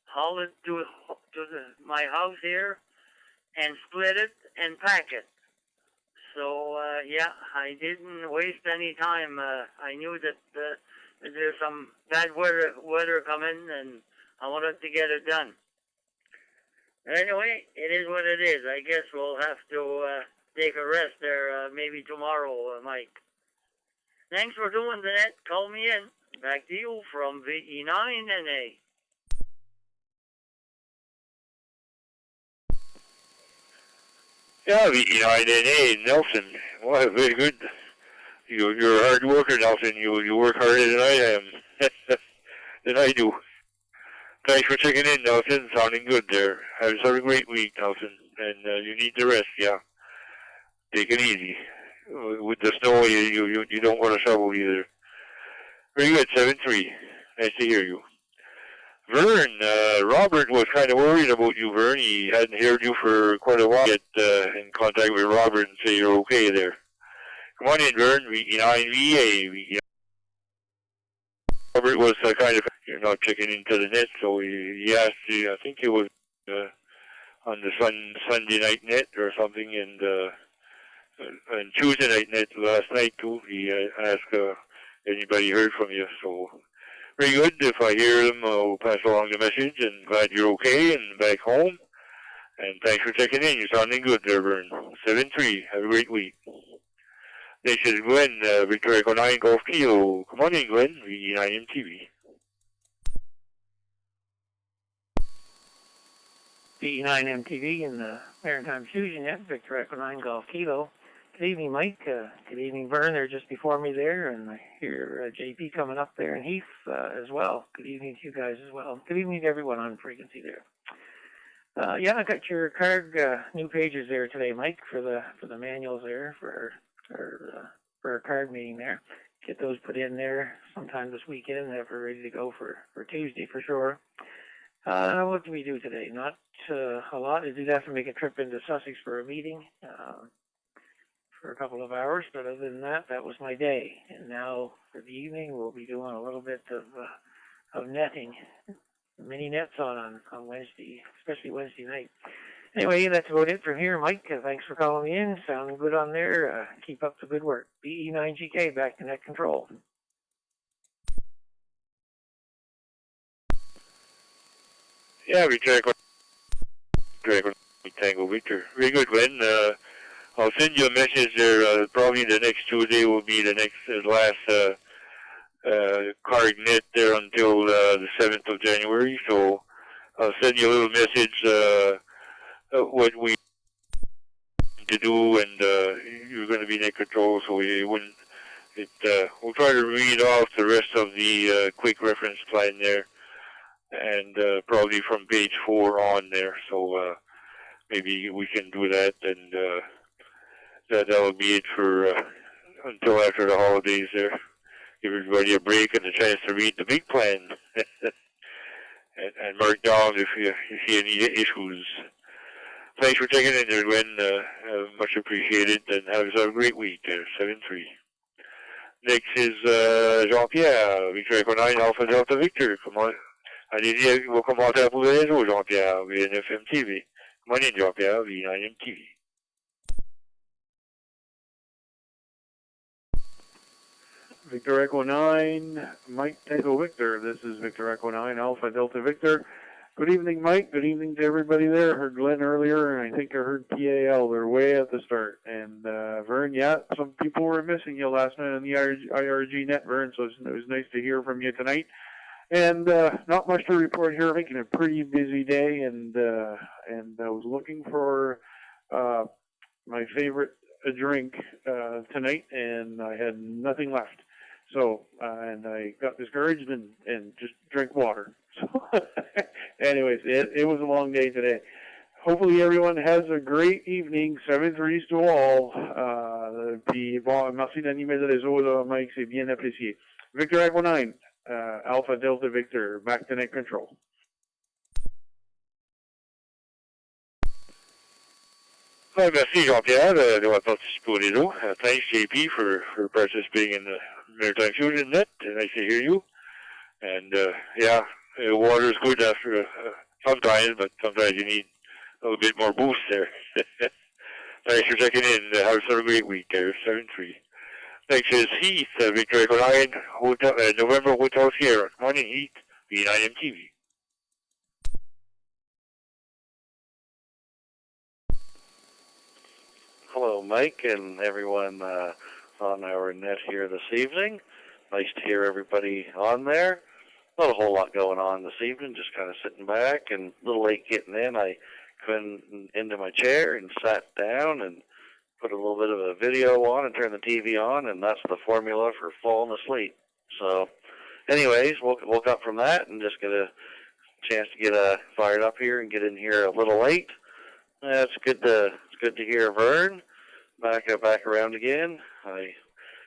haul it to my house here, and split it and pack it. So, yeah, I didn't waste any time. I knew that there's some bad weather coming, and I wanted to get it done. Anyway, it is what it is. I guess we'll have to take a rest there maybe tomorrow, Mike. Thanks for doing the net. Call me in. Back to you from VE9NA. Yeah, VE9NA, Nelson. Well, very good. You're a hard worker, Nelson. You work harder than I am. than I do. Thanks for checking in, Nelson. Sounding good there. Have a great week, Nelson. And you need the rest, yeah. Take it easy. With the snow, you don't want to shovel either. Very good, 7-3. Nice to hear you. Vern, Robert was kind of worried about you, Vern. He hadn't heard you for quite a while. Get in contact with Robert and say you're okay there. Come on in, Vern. VE9VA. Robert was kind of, you're not checking into the net, so he asked you, I think it was on the Sunday night net or something, and Tuesday night net last night too. He asked anybody heard from you, so very good. If I hear them, I'll pass along the message, and glad you're okay and back home. And thanks for checking in. You're sounding good there, Vern. 7-3. Have a great week. Next is Gwen, Victor Echo 9 Golf Kilo. Come on in, Gwen, VE9 MTV. VE9 MTV and the Maritime Fusion Net, Victor Echo 9 Golf Kilo. Good evening, Mike. Good evening, Vern. They're just before me there, and I hear JP coming up there, and Heath as well. Good evening to you guys as well. Good evening to everyone on frequency there. Yeah, I got your card new pages there today, Mike, for the manuals there for our card meeting there. Get those put in there sometime this weekend. Have her ready to go for Tuesday for sure. What did we do today? Not a lot. I did have to make a trip into Sussex for a meeting for a couple of hours, but other than that, that was my day. And now for the evening, we'll be doing a little bit of netting, mini nets on Wednesday, especially Wednesday night. Anyway, that's about it from here, Mike. Thanks for calling me in. Sounding good on there. Keep up the good work. VE9GK, back to net control. Yeah, Victor Echo Tango Victor. Very good, Gwen. I'll send you a message there. Probably the next Tuesday will be the next last card net there until the 7th of January. So I'll send you a little message what we to do, and you're going to be net control, so you wouldn't. We'll try to read off the rest of the quick reference plan there, and probably from page 4 on there. So maybe we can do that, and that'll be it for until after the holidays there. Give everybody a break and a chance to read the big plan and mark down if you see any issues. Thanks for taking in there, Gwen. Much appreciated, and have a great week there. 7-3. Next is Jean-Pierre, Victor Echo 9 Alpha Delta Victor. Come on. Allez-y vos commentaires pour les réseaux, Jean-Pierre, VNFM TV. Come on in, Jean-Pierre, V9M TV. Victor Echo 9, Mike Tango Victor. This is Victor Echo 9 Alpha Delta Victor. Good evening, Mike. Good evening to everybody there. I heard Glenn earlier, and I think I heard PAL. They're way at the start. And Vern, yeah, some people were missing you last night on the IRG net, Vern, so it was nice to hear from you tonight. And not much to report here. Making a pretty busy day, and I was looking for my favorite drink tonight, and I had nothing left. So, and I got discouraged and just drank water. So, anyways, it was a long day today. Hopefully everyone has a great evening. 7-3 to all. Puis bon, merci d'animer le réseau, là, Mike, c'est bien apprécié. Victor Echo 9, Alpha Delta Victor, back to net control. Well, merci Jean-Pierre d'avoir participé au réseau. Thanks JP for participating in the Maritime Fusion Net. Nice to hear you. And yeah, water is good after sometimes, but sometimes you need a little bit more boost there. Thanks for checking in. Have a great week there. 7-3. Next is Heath, Victor Echo 9, Hotel, November Hotel Sierra. Come on in, Heath, V9M TV. Hello, Mike, and everyone on our net here this evening. Nice to hear everybody on there. Not a whole lot going on this evening, just kind of sitting back and a little late getting in. I went into my chair and sat down and put a little bit of a video on and turned the TV on, and that's the formula for falling asleep. So, anyways, woke up from that and just get a chance to get fired up here and get in here a little late. It's good to hear Vern back around again.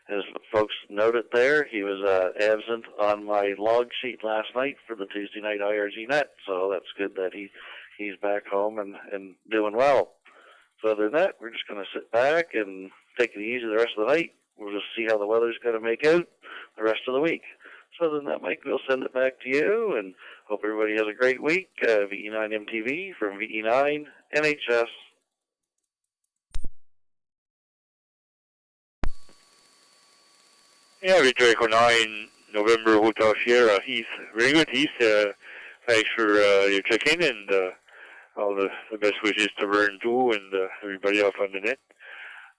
As folks noted there, he was absent on my log sheet last night for the Tuesday night IRG net, so that's good that he's back home and doing well. So other than that, we're just going to sit back and take it easy the rest of the night. We'll just see how the weather's going to make out the rest of the week. So other than that, Mike, we'll send it back to you, and hope everybody has a great week. VE9 MTV from VE9 NHS. Yeah, Victor Echo 9, November Hotel Sierra. Heath, very good, Heath. Thanks for your check-in, and all the best wishes to Vern too, and everybody else on the net.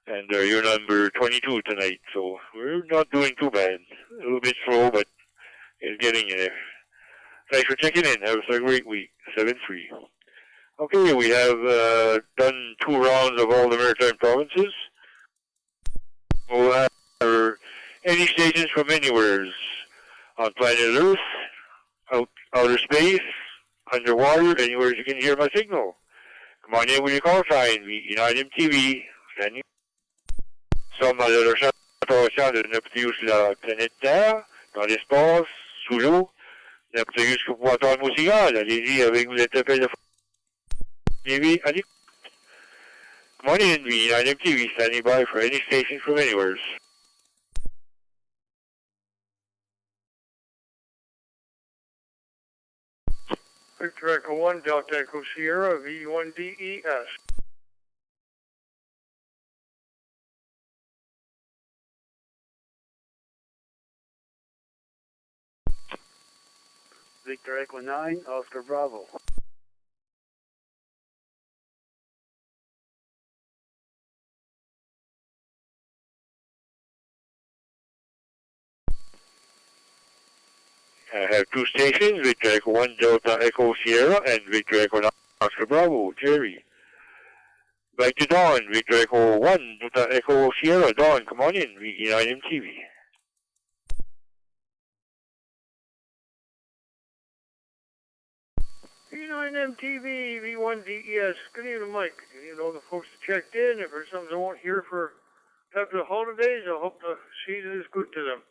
And you're number 22 tonight, so we're not doing too bad. A little bit slow, but it's getting there. Thanks for checking in. Have a great week. 7-3. Okay, we have done 2 rounds of all the maritime provinces. We'll have any stations from anywhere on planet Earth, outer space, underwater, anywhere you can hear my signal. Come on in with your call sign. Maritime TV. Standing. Sommes à la recherche de Neptune sur la planète Terre, dans l'espace, sous l'eau. Neptune jusqu'au pour entendre mon signal. Allez-y avec vous êtes appel de Navy. Allez. Come on in, Maritime TV, standing by for any station from anywhere. Victor Echo 1, Delta Echo Sierra, V1DES. Victor Echo 9, Oscar Bravo. I have 2 stations, Victor Echo 1 Delta Echo Sierra and Victor Echo 9 Oscar Bravo, Jerry. Back to Dawn, Victor Echo 1 Delta Echo Sierra, Dawn, come on in, Maritime TV. V9MTV, V1DES. Good evening, Mike. You know the folks that checked in. If there's something they won't hear for after the holidays, I hope the season is good to them.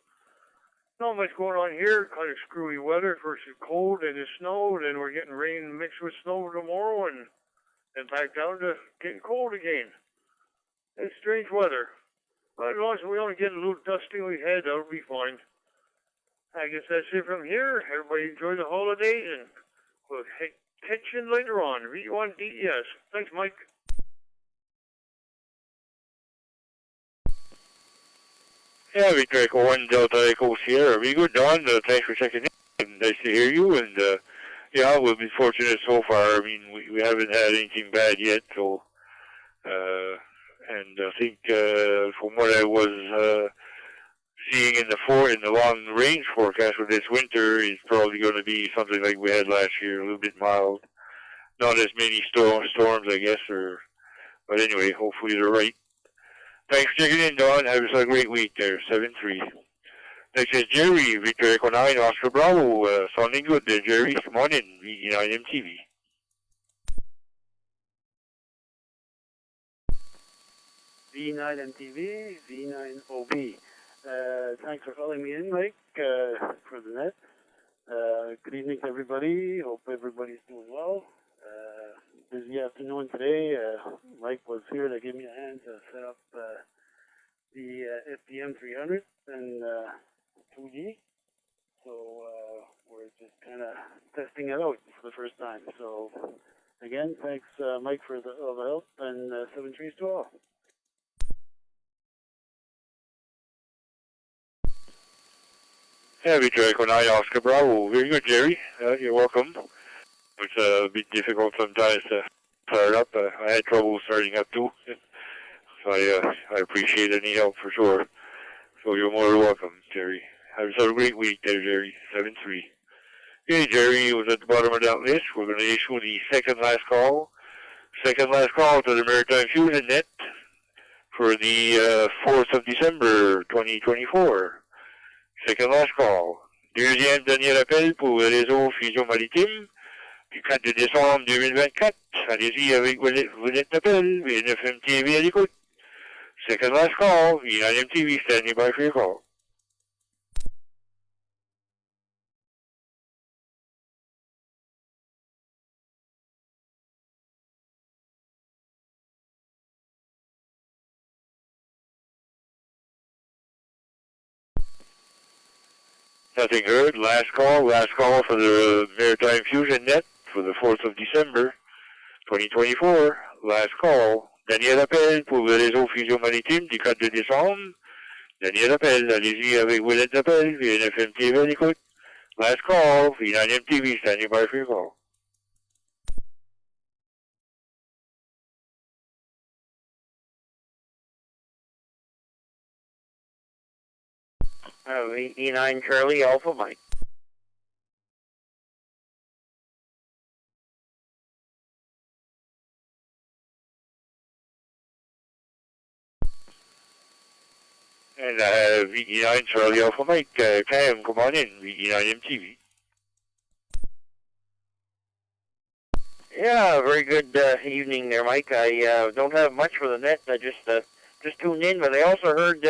Not much going on here. Kind of screwy weather. First it's cold, then it's snow, then we're getting rain mixed with snow tomorrow, and then back down to getting cold again. It's strange weather. But as long as we only get a little dusting we had, that'll be fine. I guess that's it from here. Everybody enjoy the holidays, and we'll catch you later on. V1DES. Thanks, Mike. Yeah, Victor Echo 1 Delta Echo Sierra. Very good, Don. Thanks for checking in. Nice to hear you. And yeah, we've been fortunate so far. I mean, we haven't had anything bad yet. So, and I think from what I was seeing in the long range forecast for this winter, it's probably going to be something like we had last year, a little bit mild. Not as many storms, I guess. But anyway, hopefully they're right. Thanks for checking in, Don. Have a great week there. 7-3. Next is Jerry, Victor Echo 9, Oscar Bravo. Sounding good there, Jerry. Come on in, V9MTV. V9MTV, V9OB. Thanks for calling me in, Mike, for the net. Good evening to everybody. Hope everybody's doing well. Busy afternoon today. Mike was here to give me a hand to set up the FDM 300 and 2G. So we're just kind of testing it out for the first time. So again, thanks, Mike, for all the help, and 7-3s to all. Yeah, Victor Echo 9, Oscar Bravo. Very good, Jerry. You're welcome. It's a bit difficult sometimes to start up. I had trouble starting up too. So I appreciate any help for sure. So you're more than welcome, Jerry. Have a great week there, Jerry. 7-3. Okay, Jerry was at the bottom of that list. We're going to issue the second last call. Second last call to the Maritime Fusion Net for the 4th of December 2024. Second last call. Deuxième dernier appel pour le réseau Fusion Maritime du 4 décembre 2024. Allez-y avec vos lettres d'appel. V9MTV à l'écoute. Second last call. V9MTV standing by for your call. Nothing heard. Last call for the Maritime Fusion Net for the 4th of December 2024. Last call. Dernier appel pour le réseau Fusion Maritime du 4 décembre. Dernier appel. Allez-y avec vos lettres d'appel. V9MTV à l'écoute. Last call. V9MTV standing by for your call. VE9 Charlie Alpha Mike. And VE9 Charlie Alpha Mike, Cam, come on in, VE9 MTV. Yeah, very good evening there, Mike. I don't have much for the net. I just tuned in, but I also heard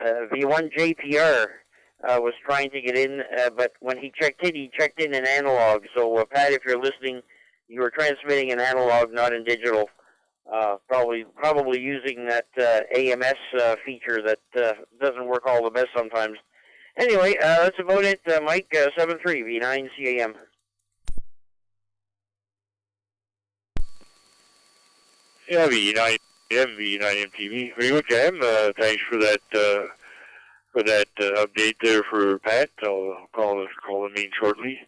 V1 JPR was trying to get in, but when he checked in analog. So, Pat, if you're listening, you were transmitting in analog, not in digital. Probably using that AMS feature that doesn't work all the best sometimes. Anyway, that's about it, Mike. 7-3 V9 CAM. Yeah, VE9 MTV. Very good, Cam. Thanks for that update there for Pat. I'll call him in shortly.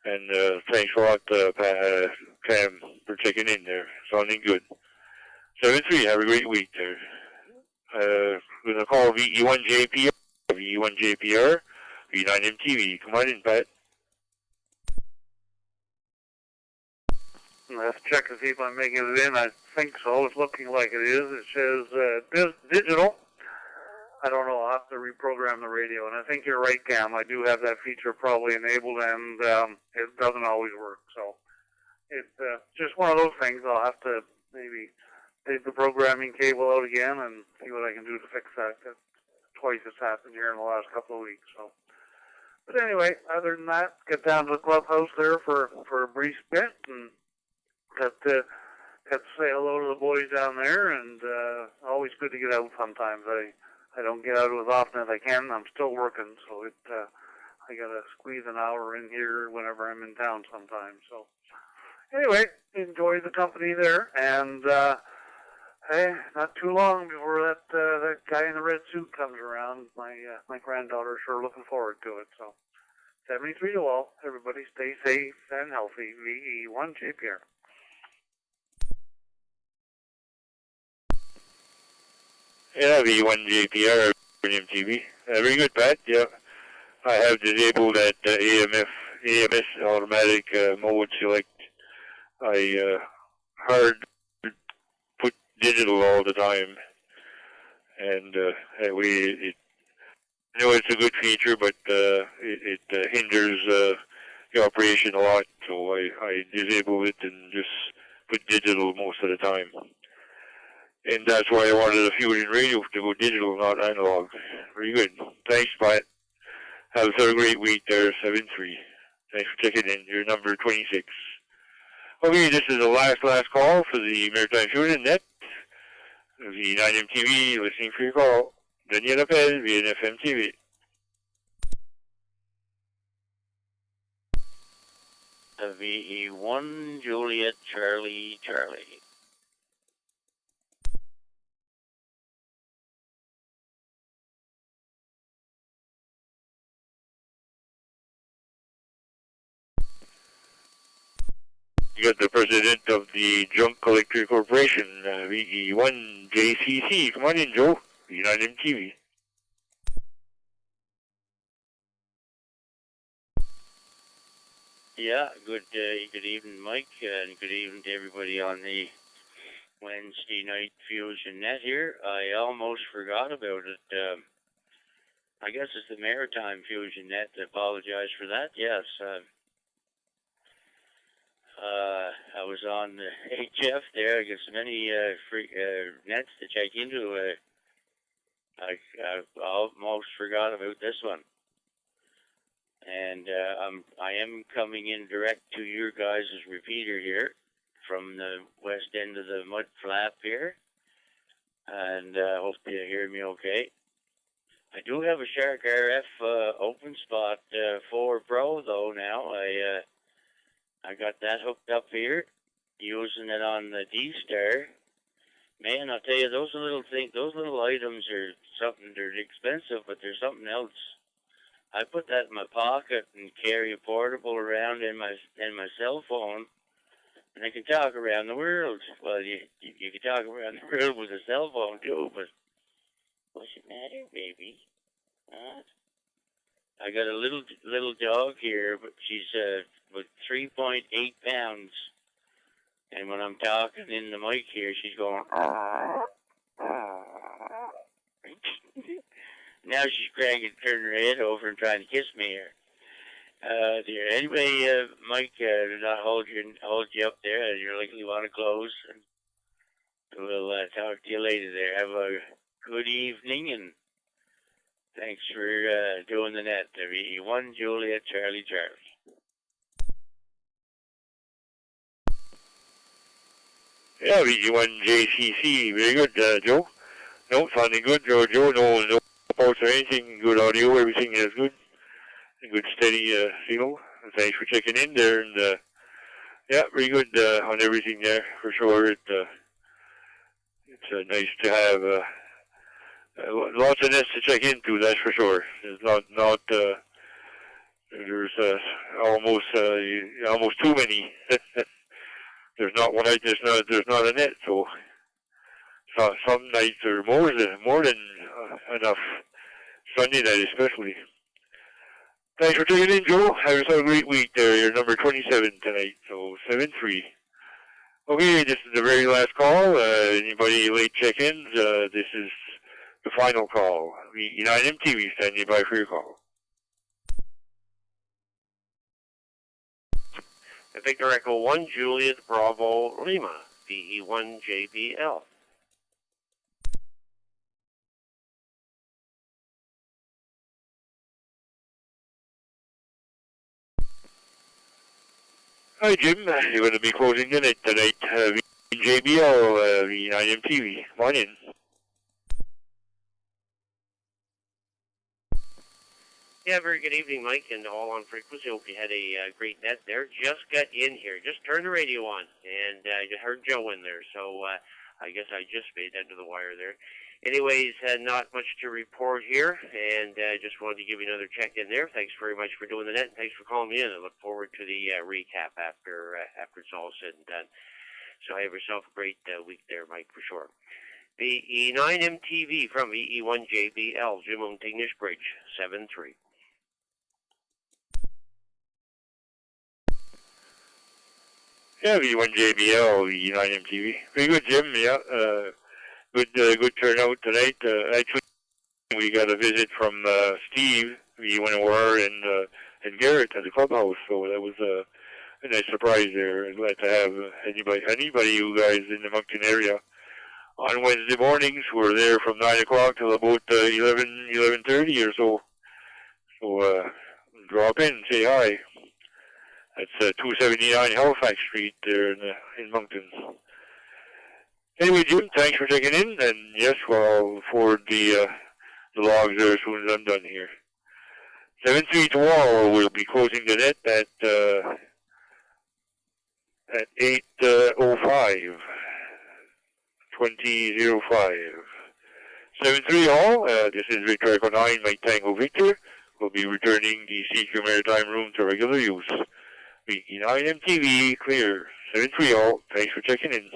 And thanks a lot, Cam, for checking in there. Sounding good. 7-3. Have a great week there. We're gonna call VE1 JPR. VE1 JPR. V9 MTV. Come on in, Pat. Let's check to see if I'm making it in. I think so. It's looking like it is. It says digital. I don't know. I'll have to reprogram the radio. And I think you're right, Cam. I do have that feature probably enabled, and it doesn't always work. So it's just one of those things. I'll have to maybe take the programming cable out again and see what I can do to fix that. Twice it's happened here in the last couple of weeks. So, but anyway, other than that, get down to the clubhouse there for a brief bit and got to say hello to the boys down there, and always good to get out sometimes. I don't get out as often as I can. I'm still working, so I gotta squeeze an hour in here whenever I'm in town sometimes. So anyway, enjoy the company there, and hey, not too long before that guy in the red suit comes around. My granddaughter's sure looking forward to it. So 73 to all. Everybody stay safe and healthy. VE1 JPR. Yeah, V1 JPR MTV. Very good, Pat. Yeah, I have disabled that AMS automatic mode select. I hard put digital all the time, and that way I know it's a good feature, but it hinders the operation a lot. So I disable it and just put digital most of the time. And that's why I wanted a Fusion radio to go digital, not analog. Very good. Thanks, Pat. Have a great week there, 7-3. Thanks for checking in. You're number 26. Okay, this is the last call for the Maritime Fusion Net. V9 MTV, listening for your call. Daniel Appel, VNFM TV. VE1 Juliet Charlie. You got the president of the Junk Collector Corporation, VE1 JCC. Come on in, Joe. V9 MTV. Yeah, good evening, Mike, and good evening to everybody on the Wednesday night Fusion Net here. I almost forgot about it. I guess it's the Maritime Fusion Net. I apologize for that. Yes. I was on the HF there. I got so many free nets to check into. I almost forgot about this one. And I am coming in direct to your guys' repeater here from the west end of the mud flap here. And hope you hear me okay. I do have a Shark RF open spot 4 Pro though now. I got that hooked up here, using it on the D-Star. Man, I'll tell you, those little items are something. They're expensive, but they're something else. I put that in my pocket and carry a portable around in my cell phone, and I can talk around the world. Well, you can talk around the world with a cell phone too, but what's the matter, baby? I got a little dog here, but she's about 3.8 pounds. And when I'm talking in the mic here, she's going. Now she's cranking, turning her head over and trying to kiss me here. Dear, anybody, Mike, do not hold you up there. You're likely want to close. And we'll talk to you later there. Have a good evening, and thanks for doing the net. VE1 Juliet Charlie. Yeah, VE1 JCC. Very good, Joe. No, sounding good, Joe. No faults or anything. Good audio. Everything is good. Good steady signal. Thanks for checking in there. And yeah, very good on everything there for sure. It's nice to have lots of nets to check into. That's for sure. There's not there's almost too many. There's not not a net. So some nights are more than enough. Sunday night especially. Thanks for tuning in, Joe. Have yourself a great week there. You're number 27 tonight, so 7-3. Okay, this is the very last call. Anybody late check-ins, this is the final call. VE9 MTV standing by for your call. Victor Echo 1, Juliet Bravo Lima, VE1 JBL. Hi, Jim. You're going to be closing the net tonight. JBL, VE9 MTV. Come on in. Yeah, very good evening, Mike, and all on frequency. Hope you had a great net there. Just got in here. Just turned the radio on, and you heard Joe in there. So I guess I just made that to the wire there. Anyways, not much to report here, and just wanted to give you another check in there. Thanks very much for doing the net, and thanks for calling me in. I look forward to the recap after it's all said and done. So have yourself a great week there, Mike, for sure. VE9 MTV from VE1 JBL, Jim on Tignish Bridge, 7-3. Yeah, VE1 JBL, VE9 MTV. Very good, Jim. Yeah, good turnout tonight. Actually, we got a visit from Steve, VE1 OR, and Garrett at the clubhouse. So that was a nice surprise there. Glad to have anybody you guys in the Moncton area on Wednesday mornings. We're there from 9 o'clock till about 11:30 or so. So drop in and say hi. That's 279 Halifax Street there in Moncton. Anyway, Jim, thanks for checking in, and yes, I'll forward the logs there as soon as I'm done here. 7-3 tomorrow. We'll be closing the net at 8:05. 20:05. 7-3 all. This is Victor Echo 9, Mike Tango Victor. We'll be returning the CQ Maritime Room to regular use. VE9 MTV clear. 7-3 all. Thanks for checking in.